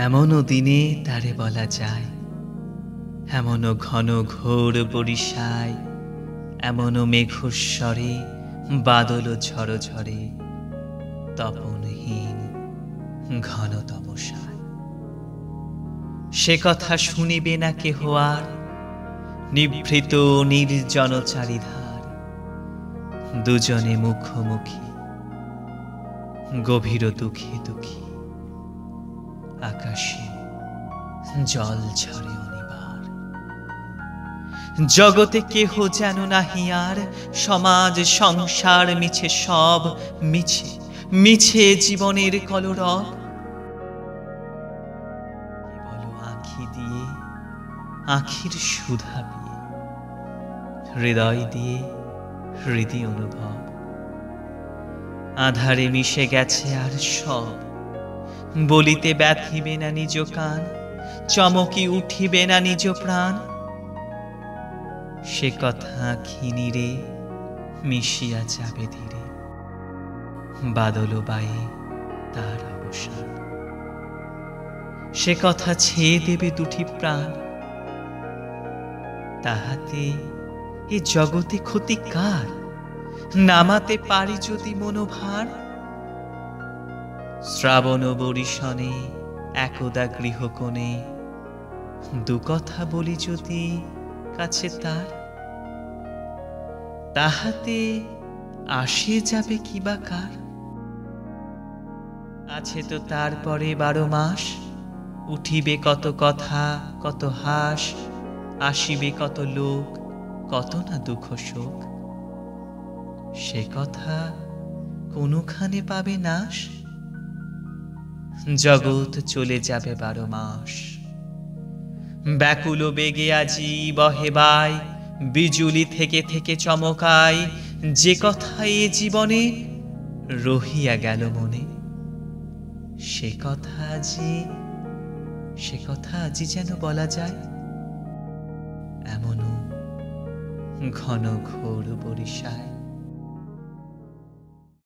এমনও দিনে তারে বলা যায়, এমনও ঘন ঘোর বরিশায়, এমনও মেঘস্বরে বাদল ঝড় ঝরে, তপনহীন ঘন তমসায়। সে কথা শুনিবে না কেহ আর, নিভৃত নির্জন চারিধার, দুজনে মুখোমুখি, গভীর দুঃখে দুঃখী। আকাশে জল ঝরে অনিবার, জগতে কেহ যেন নাহি আর, সমাজ সংসার মিছে সব, মিছে মিছে জীবনের কলরব। কেবল আঁখি দিয়ে আঁখির সুধা পিয়ে, হৃদয় দিয়ে হৃদি অনুভব। আধারে মিশে গেছে আর সব, বলিতে ব্যথিবে না নিজ কান, চমকি উঠিবে না নিজ প্রাণ। সে কথা ক্ষীণীরে মিশিয়া যাবে ধীরে, বাদল বায়ে তার অবসান। সে কথা ছেয়ে দেবে দুটি প্রাণ, তাহাতে এ জগতে ক্ষতি কার? নামাতে পারি যদি মনোভার। শ্রাবণ বরিশনে একদা গৃহকোণে, দু কথা বলি যদি কাছে তার, তাহাতে আসে যাবে কিবা কার? আছে তো তারপরে 12 মাস, উঠিবে কত কথা কত হাস, আসিবে কত লোক কত না দুঃখ শোক। সে কথা কোনখানে পাবে নাশ? জগৎ চলে যাবে 12 মাস, ব্যাকুল বেগে আজি বহে বাই, বিজুলি থেকে থেকে চমকায়, যে কথা এ জীবনে রহিয়া গেল মনে। সে কথা আজি যেন বলা যায়, এমনও ঘন ঘোর বরিশায়।